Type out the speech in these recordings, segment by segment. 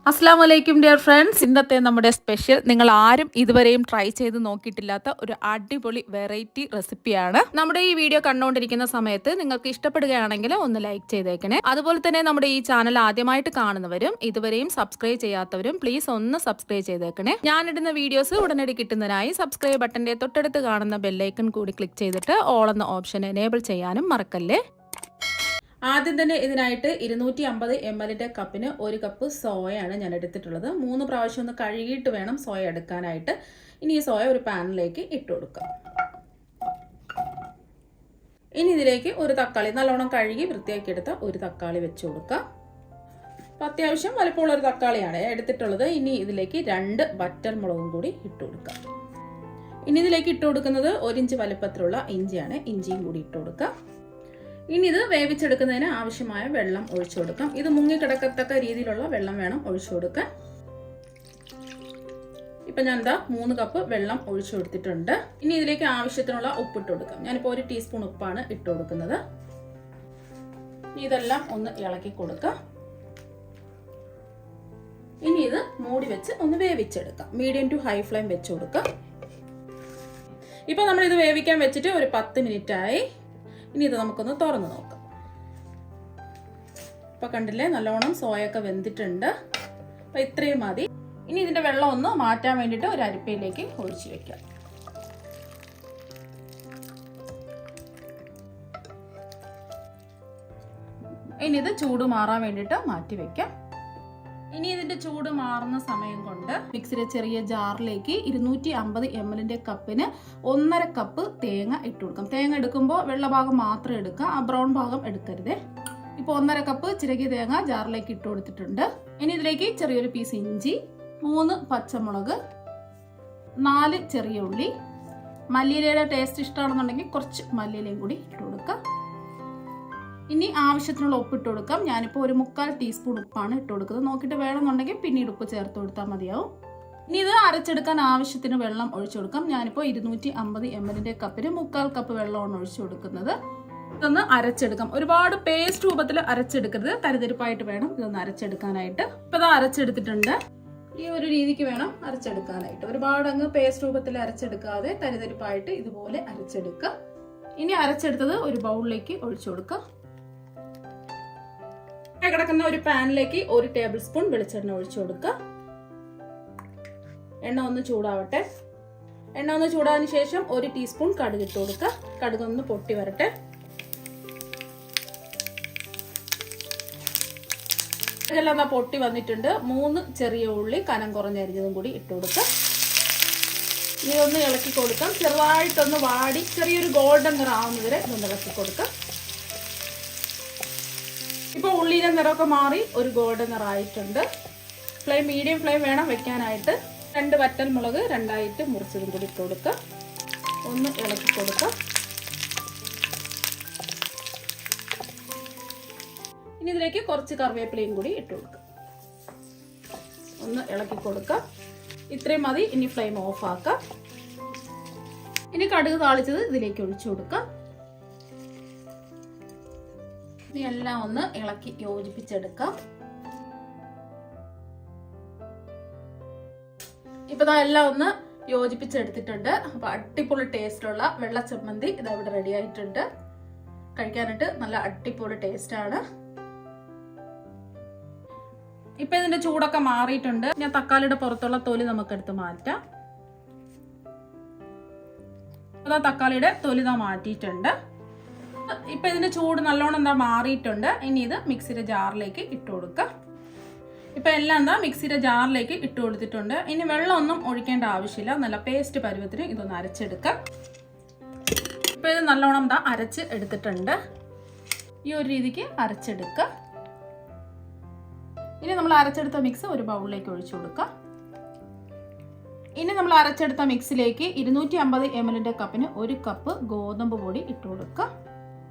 അസ്സലാമു അലൈക്കും dear friends. ഇന്നത്തെ നമ്മുടെ സ്പെഷ്യൽ നിങ്ങൾ ആരും ഇതുവരെയും ട്രൈ ചെയ്ത് നോക്കിയിട്ടില്ലാത്ത ഒരു അടിപൊളി വെറൈറ്റി റെസിപ്പിയാണ്. നമ്മുടെ ഈ വീഡിയോ കണ്ടുകൊണ്ടിരിക്കുന്ന സമയത്ത് നിങ്ങൾക്ക് ഇഷ്ടപ്പെടുകയാണെങ്കിൽ ഒന്ന് ലൈക്ക് ചെയ്തേക്കണേ. അതുപോലെ തന്നെ നമ്മുടെ ഈ ചാനൽ ആദ്യമായിട്ട് കാണുന്നവരും ഇതുവരെയും സബ്സ്ക്രൈബ് ചെയ്യാത്തവരും പ്ലീസ് ഒന്ന് സബ്സ്ക്രൈബ് ചെയ്തേക്കണേ. ഞാനിടുന്ന വീഡിയോസ് ഉടനടി കിട്ടുന്നതിനായി സബ്സ്ക്രൈബ് ബട്ടന്റെ തൊട്ടടുത്ത് കാണുന്ന ബെല്ലൈക്കൺ കൂടി ക്ലിക്ക് ചെയ്തിട്ട് ഓൾ എന്ന ഓപ്ഷൻ എനേബിൾ ചെയ്യാനും മറക്കല്ലേ. ആദ്യം തന്നെ ഇതിനായിട്ട് 250 ml കപ്പിന് 1 കപ്പ് സോയയാണ് ഞാൻ എടുത്തിട്ടുള്ളത്. 3 പ്രാവശ്യം ഒന്ന് കഴുകിയിട്ട് വേണം സോയ എടുക്കാനായിട്ട്. ഇനി ഈ സോയ ഒരു പാനിലേക്ക് ഇട്ട് കൊടുക്കാം. ഇനി ഇതിലേക്ക് ഒരു തക്കാളി നല്ലോണം കഴുകി വൃത്തിയാക്കി എടുത്ത ഒരു തക്കാളി വെച്ച് കൊടുക്കാം. അത്യാവശ്യം വലുപ്പമുള്ള ഒരു തക്കാളിയാണ് എടുത്തിട്ടുള്ളത്. ഇനി ഇതിലേക്ക് 2 വറ്റൽമുളകും കൂടി ഇട്ട് കൊടുക്കാം. ഇനി ഇതിലേക്ക് ഇട്ട് കൊടുക്കുന്നത് 1 ഇഞ്ച് വലുപ്പത്തിലുള്ള ഇഞ്ചിയാണ്. ഇഞ്ചിയും കൂടി ഇട്ട് കൊടുക്കാം. ഇനി ഇത് വേവിച്ചെടുക്കുന്നതിന് ആവശ്യമായ വെള്ളം ഒഴിച്ചു കൊടുക്കാം. ഇത് മുങ്ങിക്കിടക്കത്തക്ക രീതിയിലുള്ള വെള്ളം വേണം ഒഴിച്ചു കൊടുക്കാൻ. ഇപ്പം ഞാൻ 3 കപ്പ് വെള്ളം ഒഴിച്ചു കൊടുത്തിട്ടുണ്ട്. ഇനി ഇതിലേക്ക് ആവശ്യത്തിനുള്ള ഉപ്പിട്ട് കൊടുക്കാം. ഞാനിപ്പോൾ 1 ടീസ്പൂൺ ഉപ്പാണ് ഇട്ട് കൊടുക്കുന്നത്. ഇതെല്ലാം ഒന്ന് ഇളക്കി കൊടുക്കാം. ഇനി ഇത് മൂടി വെച്ച് ഒന്ന് വേവിച്ചെടുക്കാം. മീഡിയം ടു ഹൈ ഫ്ലെയിം വെച്ച് കൊടുക്കാം. ഇപ്പം നമ്മൾ ഇത് വേവിക്കാൻ വെച്ചിട്ട് ഒരു 10 മിനിറ്റ് ആയി. ഇനി ഇത് നമുക്കൊന്ന് തുറന്ന് നോക്കാം. ഇപ്പം കണ്ടില്ലേ, നല്ലോണം സോയൊക്കെ വെന്തിട്ടുണ്ട്. അപ്പം ഇത്രയും മതി. ഇനി ഇതിൻ്റെ വെള്ളം ഒന്ന് മാറ്റാൻ വേണ്ടിയിട്ട് ഒരു അരിപ്പയിലേക്ക് ഒഴിച്ച് വെക്കാം. ഇനി ഇത് ചൂട് മാറാൻ വേണ്ടിയിട്ട് മാറ്റി വെക്കാം. ഇനി ഇതിന്റെ ചൂട് മാറുന്ന സമയം കൊണ്ട് മിക്സിയുടെ ചെറിയ ജാറിലേക്ക് 250 ml കപ്പിന് 1.5 കപ്പ് തേങ്ങ ഇട്ട് കൊടുക്കാം. തേങ്ങ എടുക്കുമ്പോൾ വെള്ള ഭാഗം മാത്രം എടുക്കുക, ആ ബ്രൗൺ ഭാഗം എടുക്കരുത്. ഇപ്പോൾ 1.5 കപ്പ് ചിരകിയ തേങ്ങ ജാറിലേക്ക് ഇട്ട് കൊടുത്തിട്ടുണ്ട്. ഇനി ഇതിലേക്ക് ചെറിയൊരു പീസ് ഇഞ്ചി, 3 പച്ചമുളക്, 4 ചെറിയ ഉള്ളി, മല്ലിയിലയുടെ ടേസ്റ്റ് ഇഷ്ടമാണെന്നുണ്ടെങ്കിൽ കുറച്ച് മല്ലിയിലയും കൂടി ഇട്ട് കൊടുക്കാം. ഇനി ആവശ്യത്തിനുള്ള ഉപ്പ് ഇട്ട് കൊടുക്കാം. ഞാനിപ്പോൾ ഒരു 3/4 ടീസ്പൂൺ ഉപ്പാണ് ഇട്ട് കൊടുക്കുന്നത്. നോക്കിയിട്ട് വേണമെന്നുണ്ടെങ്കിൽ പിന്നീട് ഉപ്പ് ചേർത്ത് കൊടുത്താൽ മതിയാവും. ഇനി ഇത് അരച്ചെടുക്കാൻ ആവശ്യത്തിന് വെള്ളം ഒഴിച്ചു കൊടുക്കാം. ഞാനിപ്പോൾ 250 ml കപ്പിന് 3/4 കപ്പ് വെള്ളമാണ് ഒഴിച്ചു കൊടുക്കുന്നത്. ഇതൊന്ന് അരച്ചെടുക്കാം. ഒരുപാട് പേസ്റ്റ് രൂപത്തിൽ അരച്ചെടുക്കരുത്, തരിതരിപ്പായിട്ട് വേണം ഇതൊന്ന് അരച്ചെടുക്കാനായിട്ട്. ഇപ്പം ഇത് അരച്ചെടുത്തിട്ടുണ്ട്. ഈ ഒരു രീതിക്ക് വേണം അരച്ചെടുക്കാനായിട്ട്. ഒരുപാട് അങ്ങ് പേസ്റ്റ് രൂപത്തിൽ അരച്ചെടുക്കാതെ തരിതരിപ്പായിട്ട് ഇതുപോലെ അരച്ചെടുക്കുക. ഇനി അരച്ചെടുത്തത് ഒരു ബൗളിലേക്ക് ഒഴിച്ചു കൊടുക്കാം. കിടക്കുന്ന ഒരു പാനിലേക്ക് 1 ടേബിൾ സ്പൂൺ വെളിച്ചെണ്ണ ഒഴിച്ചു കൊടുക്കുക. എണ്ണ ഒന്ന് ചൂടാവട്ടെ. എണ്ണ ഒന്ന് ചൂടാതിന് ശേഷം 1 ടീസ്പൂൺ കടുക് ഇട്ട് കൊടുക്കുക. കടുക് ഒന്ന് പൊട്ടി വരട്ടെ. ഇതെല്ലാം പൊട്ടി വന്നിട്ടുണ്ട്. 3 ചെറിയ ഉള്ളി കനം കുറഞ്ഞരിഞ്ഞതും കൂടി ഇട്ട് കൊടുക്കുക. ഇതൊന്ന് ഇളക്കി കൊടുക്കാം. ചെറുതായിട്ടൊന്ന് വാടി ചെറിയൊരു ഗോൾഡൻ നിറം ആവുന്നവരെ ഇതൊന്ന് ഇളക്കി കൊടുക്കാം. ഇപ്പോൾ ഉള്ളിയുടെ നിറമൊക്കെ മാറി ഒരു ഗോൾഡൻ നിറമായിട്ടുണ്ട്. ഫ്ലെയിം മീഡിയം ഫ്ലെയിം വേണം വെക്കാനായിട്ട്. 2 വറ്റൽമുളക് 2ആയിട്ട് മുറിച്ചതും കൂടി ഇട്ട് കൊടുക്കുക. ഒന്ന് ഇളക്കി കൊടുക്കുക. ഇനി ഇതിലേക്ക് കുറച്ച് കറിവേപ്പിലയും കൂടി ഇട്ട് കൊടുക്കുക. ഒന്ന് ഇളക്കി കൊടുക്കുക. ഇത്രയും മതി. ഇനി ഫ്ലെയിം ഓഫ് ആക്കാം. ഇനി കടുക് താളിച്ചത് ഇതിലേക്ക് ഒഴിച്ചു കൊടുക്കുക. ഇനി എല്ലാം ഒന്ന് ഇളക്കി യോജിപ്പിച്ചെടുക്കാം. ഇപ്പൊ എല്ലാം ഒന്ന് യോജിപ്പിച്ചെടുത്തിട്ടുണ്ട്. അപ്പൊ അടിപൊളി ടേസ്റ്റുള്ള വെള്ള ചമ്മന്തി ഇത് ഇവിടെ റെഡി ആയിട്ടുണ്ട്. കഴിക്കാനായിട്ട് നല്ല അടിപൊളി ടേസ്റ്റ് ആണ്. ഇപ്പൊ ഇതിന്റെ ചൂടൊക്കെ മാറിയിട്ടുണ്ട്. ഞാൻ തക്കാളിയുടെ പുറത്തുള്ള തൊലി നമുക്ക് എടുത്ത് മാറ്റാം. അതാ തക്കാളിയുടെ തൊലി മാറ്റിയിട്ടുണ്ട്. ഇപ്പൊ ഇതിന്റെ ചൂട് നല്ലോണം മാറിയിട്ടുണ്ട്. ഇനി ഇത് മിക്സിയുടെ ജാറിലേക്ക് ഇട്ട് കൊടുക്കാം. ഇപ്പൊ എല്ലാം മിക്സിയുടെ ജാറിലേക്ക് ഇട്ട് കൊടുത്തിട്ടുണ്ട്. ഇനി വെള്ളമൊന്നും ഒഴിക്കേണ്ട ആവശ്യമില്ല. നല്ല പേസ്റ്റ് പരുവത്തിന് ഇതൊന്ന് അരച്ചെടുക്കാം. ഇപ്പൊ ഇത് നല്ലോണം അരച്ച് എടുത്തിട്ടുണ്ട്. ഈ ഒരു രീതിക്ക് അരച്ചെടുക്കുക. ഇനി നമ്മൾ അരച്ചെടുത്ത മിക്സ് ഒരു ബൗളിലേക്ക് ഒഴിച്ചു കൊടുക്കാം. ഇനി നമ്മൾ അരച്ചെടുത്ത മിക്സിലേക്ക് 250 ml കപ്പിന് 1 കപ്പ് ഗോതമ്പ് പൊടി ഇട്ട് കൊടുക്കുക.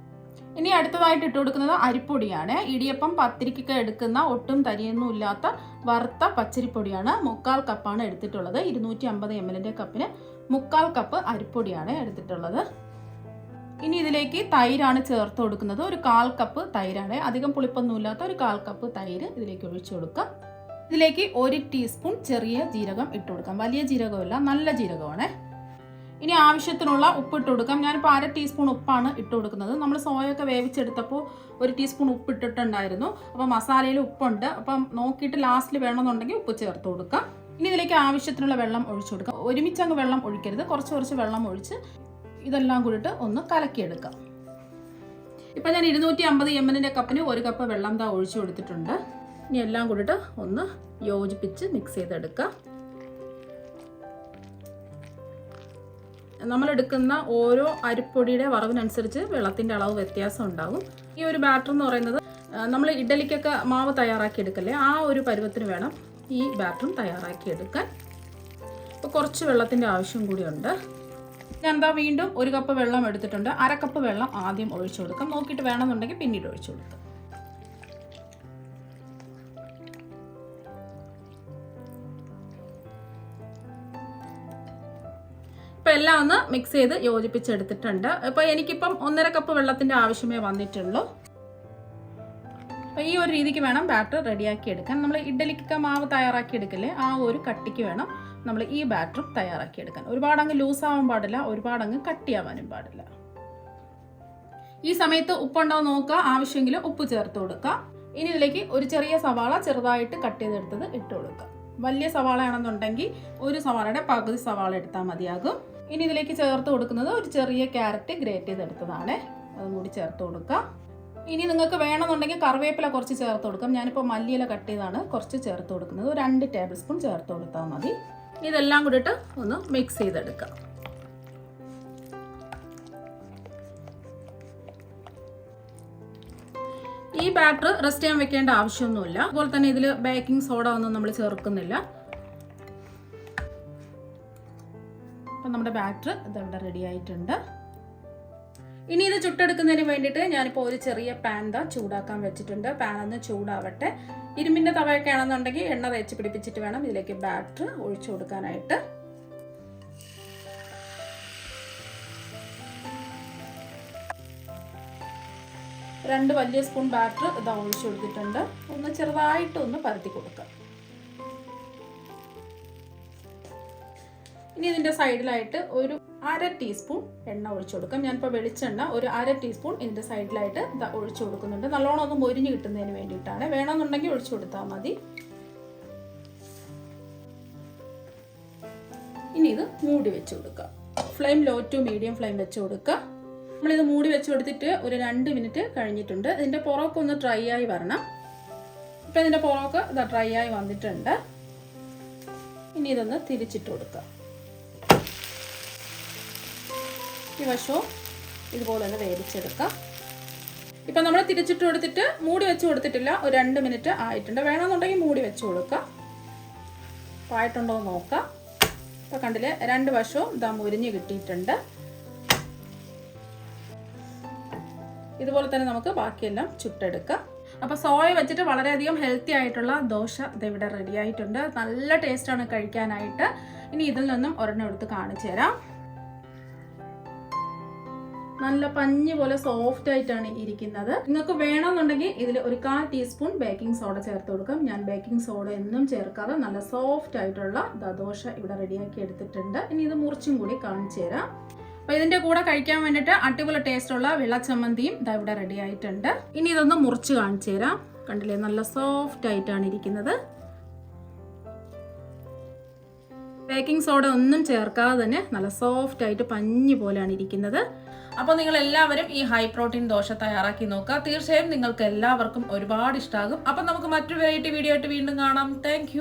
ഇനി അടുത്തതായിട്ട് ഇട്ട് കൊടുക്കുന്നത് അരിപ്പൊടിയാണ്. ഇടിയപ്പം പത്തിരിക്കൊക്കെ എടുക്കുന്ന ഒട്ടും തരിയൊന്നും ഇല്ലാത്ത വറുത്ത പച്ചരിപ്പൊടിയാണ്. 3/4 കപ്പാണ് എടുത്തിട്ടുള്ളത്. 250 ml കപ്പിന് 3/4 കപ്പ് അരിപ്പൊടിയാണ് എടുത്തിട്ടുള്ളത്. ഇനി ഇതിലേക്ക് തൈരാണ് ചേർത്ത് കൊടുക്കുന്നത്. ഒരു 1/4 കപ്പ് തൈരാണ്. അധികം പുളിപ്പൊന്നും ഇല്ലാത്ത ഒരു 1/4 കപ്പ് തൈര് ഇതിലേക്ക് ഒഴിച്ചു കൊടുക്കാം. ഇതിലേക്ക് 1 ടീസ്പൂൺ ചെറിയ ജീരകം ഇട്ട് കൊടുക്കാം. വലിയ ജീരകമല്ല, നല്ല ജീരകമാണ്. ഇനി ആവശ്യത്തിനുള്ള ഉപ്പ് ഇട്ട് കൊടുക്കാം. ഞാനിപ്പോൾ 1/2 ടീസ്പൂൺ ഉപ്പാണ് ഇട്ട് കൊടുക്കുന്നത്. നമ്മൾ സോയൊക്കെ വേവിച്ചെടുത്തപ്പോൾ 1 ടീസ്പൂൺ ഉപ്പ് ഇട്ടിട്ടുണ്ടായിരുന്നു. അപ്പോൾ മസാലയിൽ ഉപ്പുണ്ട്. അപ്പം നോക്കിയിട്ട് ലാസ്റ്റിൽ വേണമെന്നുണ്ടെങ്കിൽ ഉപ്പ് ചേർത്ത് കൊടുക്കാം. ഇനി ഇതിലേക്ക് ആവശ്യത്തിനുള്ള വെള്ളം ഒഴിച്ചു കൊടുക്കാം. ഒരുമിച്ച് അങ്ങ് വെള്ളം ഒഴിക്കരുത്, കുറച്ച് വെള്ളം ഒഴിച്ച് ഇതെല്ലാം കൂടിയിട്ട് ഒന്ന് കലക്കിയെടുക്കാം. ഇപ്പം ഞാൻ 250 ml കപ്പിന് 1 കപ്പ് വെള്ളം ഒഴിച്ചു കൊടുത്തിട്ടുണ്ട്. ഇനി എല്ലാം കൂടിയിട്ട് ഒന്ന് യോജിപ്പിച്ച് മിക്സ് ചെയ്തെടുക്കാം. നമ്മളെടുക്കുന്ന ഓരോ അരിപ്പൊടിയുടെ വറവിനനുസരിച്ച് വെള്ളത്തിൻ്റെ അളവ് വ്യത്യാസം ഉണ്ടാകും. ഈ ഒരു ബാറ്റർ എന്ന് പറയുന്നത് നമ്മൾ ഇഡ്ഡലിക്കൊക്കെ മാവ് തയ്യാറാക്കി എടുക്കല്ലേ, ആ ഒരു പരുവത്തിന് വേണം ഈ ബാറ്ററും തയ്യാറാക്കി എടുക്കാൻ. അപ്പോൾ കുറച്ച് വെള്ളത്തിൻ്റെ ആവശ്യം കൂടിയുണ്ട്. ഞാൻ വീണ്ടും 1 കപ്പ് വെള്ളം എടുത്തിട്ടുണ്ട്. 1/2 കപ്പ് വെള്ളം ആദ്യം ഒഴിച്ചു കൊടുക്കാം. നോക്കിയിട്ട് വേണമെന്നുണ്ടെങ്കിൽ പിന്നീട് ഒഴിച്ചു കൊടുക്കാം. ഇപ്പോൾ എല്ലാം ഒന്ന് മിക്സ് ചെയ്ത് യോജിപ്പിച്ചെടുത്തിട്ടുണ്ട്. ഇപ്പോൾ എനിക്കിപ്പം 1.5 കപ്പ് വെള്ളത്തിൻ്റെ ആവശ്യമേ വന്നിട്ടുള്ളൂ. അപ്പോൾ ഈ ഒരു രീതിക്ക് വേണം ബാറ്റർ റെഡിയാക്കി എടുക്കാൻ. നമ്മൾ ഇഡ്ഡലിക്കൊക്കെ മാവ് തയ്യാറാക്കി എടുക്കില്ലേ, ആ ഒരു കട്ടിക്ക് വേണം നമ്മൾ ഈ ബാറ്ററും തയ്യാറാക്കി എടുക്കാൻ. ഒരുപാടങ്ങ് ലൂസാവാൻ പാടില്ല, ഒരുപാടങ്ങ് കട്ടിയാവാനും പാടില്ല. ഈ സമയത്ത് ഉപ്പുണ്ടോ നോക്കുക, ആവശ്യമെങ്കിൽ ഉപ്പ് ചേർത്ത് കൊടുക്കുക. ഇനി ഇതിലേക്ക് ഒരു ചെറിയ സവാള ചെറുതായിട്ട് കട്ട് ചെയ്തെടുത്തത് ഇട്ട് കൊടുക്കുക. വലിയ സവാള ആണെന്നുണ്ടെങ്കിൽ 1 സവാളയുടെ പകുതി സവാള എടുത്താൽ മതിയാകും. ഇനി ഇതിലേക്ക് ചേർത്ത് കൊടുക്കുന്നത് ഒരു ചെറിയ ക്യാരറ്റ് ഗ്രേറ്റ് ചെയ്തെടുത്തതാണ്, അതും കൂടി ചേർത്ത് കൊടുക്കുക. ഇനി നിങ്ങൾക്ക് വേണമെന്നുണ്ടെങ്കിൽ കറിവേപ്പില കുറച്ച് ചേർത്ത് കൊടുക്കാം. ഞാനിപ്പോൾ മല്ലിയില കട്ട് ചെയ്താണ് കുറച്ച് ചേർത്ത് കൊടുക്കുന്നത്. ഒരു 2 ടേബിൾ സ്പൂൺ ചേർത്ത് കൊടുത്താൽ മതി. ഇതെല്ലാം കൂടിയിട്ട് ഒന്ന് മിക്സ് ചെയ്തെടുക്കാം. ഈ ബാറ്റർ റെസ്റ്റ് ചെയ്യാൻ വെക്കേണ്ട ആവശ്യമൊന്നുമില്ല. അതുപോലെ തന്നെ ഇതിൽ ബേക്കിംഗ് സോഡ ഒന്നും നമ്മൾ ചേർക്കുന്നില്ല. അപ്പം നമ്മുടെ ബാറ്റർ ഇതവിടെ റെഡി ആയിട്ടുണ്ട്. ഇനി ഇത് ചുട്ടെടുക്കുന്നതിന് വേണ്ടിയിട്ട് ഞാനിപ്പോൾ ഒരു ചെറിയ പാൻ ചൂടാക്കാൻ വെച്ചിട്ടുണ്ട്. പാൻ ഒന്ന് ചൂടാവട്ടെ. ഇരുമ്പിൻ്റെ തവയൊക്കെ ആണെന്നുണ്ടെങ്കിൽ എണ്ണ തേച്ച് പിടിപ്പിച്ചിട്ട് വേണം ഇതിലേക്ക് ബാറ്റർ ഒഴിച്ചു കൊടുക്കാനായിട്ട്. രണ്ട് വലിയ സ്പൂൺ ബാറ്റർ ഇതാ ഒഴിച്ചു കൊടുത്തിട്ടുണ്ട്. ഒന്ന് ചെറുതായിട്ട് ഒന്ന് പരത്തി കൊടുക്കാം. ഇനി ഇതിൻ്റെ സൈഡിലായിട്ട് ഒരു 1/2 ടീസ്പൂൺ എണ്ണ ഒഴിച്ചു കൊടുക്കാം. ഞാനിപ്പോൾ വെളിച്ചെണ്ണ ഒരു 1/2 ടീസ്പൂൺ ഇതിൻ്റെ സൈഡിലായിട്ട് ഒഴിച്ചു കൊടുക്കുന്നുണ്ട്. നല്ലോണം ഒന്ന് മൊരിഞ്ഞ് കിട്ടുന്നതിന് വേണ്ടിയിട്ടാണ്. വേണമെന്നുണ്ടെങ്കിൽ ഒഴിച്ചു കൊടുത്താൽ മതി. ഇനി ഇത് മൂടി വെച്ച് കൊടുക്കുക. Flame low to medium flame വെച്ച് കൊടുക്കുക. നമ്മളിത് മൂടി വെച്ച് കൊടുത്തിട്ട് ഒരു 2 മിനിറ്റ് കഴിഞ്ഞിട്ടുണ്ട്. ഇതിൻ്റെ പുറമൊക്കെ ഒന്ന് ഡ്രൈ ആയി വരണം. ഇപ്പം ഇതിൻ്റെ പുറമൊക്കെ ഡ്രൈ ആയി വന്നിട്ടുണ്ട്. ഇനി ഇതൊന്ന് തിരിച്ചിട്ട് കൊടുക്കുക. ഈ വശവും ഇതുപോലെ തന്നെ വേവിച്ചെടുക്കാം. ഇപ്പം നമ്മൾ തിരിച്ചിട്ട് കൊടുത്തിട്ട് മൂടി വെച്ച് കൊടുത്തിട്ടില്ല. ഒരു 2 മിനിറ്റ് ആയിട്ടുണ്ട്. വേണമെന്നുണ്ടെങ്കിൽ മൂടി വെച്ച് കൊടുക്കാം. ആയിട്ടുണ്ടോ എന്ന് നോക്കാം. ഇപ്പം കണ്ടില്ലേ, 2 വശവും മുരിഞ്ഞ് കിട്ടിയിട്ടുണ്ട്. ഇതുപോലെ തന്നെ നമുക്ക് ബാക്കിയെല്ലാം ചുട്ടെടുക്കാം. അപ്പോൾ സോയ വെച്ചിട്ട് വളരെയധികം ഹെൽത്തി ആയിട്ടുള്ള ദോശ ഇവിടെ റെഡി ആയിട്ടുണ്ട്. നല്ല ടേസ്റ്റാണ് കഴിക്കാനായിട്ട്. ഇനി ഇതിൽ നിന്നും ഒരെണ്ണം എടുത്ത് കാണിച്ചു തരാം. നല്ല പഞ്ഞി പോലെ സോഫ്റ്റ് ആയിട്ടാണ് ഇരിക്കുന്നത്. നിങ്ങൾക്ക് വേണമെന്നുണ്ടെങ്കിൽ ഇതിൽ ഒരു 1/4 ടീസ്പൂൺ ബേക്കിംഗ് സോഡ ചേർത്ത് കൊടുക്കാം. ഞാൻ ബേക്കിംഗ് സോഡ എന്നും ചേർക്കാതെ നല്ല സോഫ്റ്റ് ആയിട്ടുള്ള ദോശ ഇവിടെ റെഡിയാക്കി എടുത്തിട്ടുണ്ട്. ഇനി ഇത് മുറിച്ചും കൂടി കാണിച്ചു തരാം. അപ്പോൾ ഇതിൻ്റെ കൂടെ കഴിക്കാൻ വേണ്ടിയിട്ട് അടിപൊളി ടേസ്റ്റുള്ള വെള്ളച്ചമ്മന്തിയും ഇവിടെ റെഡി ആയിട്ടുണ്ട്. ഇനി ഇതൊന്ന് മുറിച്ച് കാണിച്ചു തരാം. കണ്ടില്ലേ, നല്ല സോഫ്റ്റ് ആയിട്ടാണ് ഇരിക്കുന്നത്. ബേക്കിംഗ് സോഡ ഒന്നും ചേർക്കാതെ തന്നെ നല്ല സോഫ്റ്റ് ആയിട്ട് പഞ്ഞി പോലെയാണ് ഇരിക്കുന്നത്. അപ്പോൾ നിങ്ങൾ എല്ലാവരും ഈ ഹൈ പ്രോട്ടീൻ ദോശ തയ്യാറാക്കി നോക്കുക. തീർച്ചയായും നിങ്ങൾക്ക് എല്ലാവർക്കും ഒരുപാട് ഇഷ്ടമാകും. അപ്പം നമുക്ക് മറ്റൊരു വെറൈറ്റി വീഡിയോ ആയിട്ട് വീണ്ടും കാണാം. താങ്ക്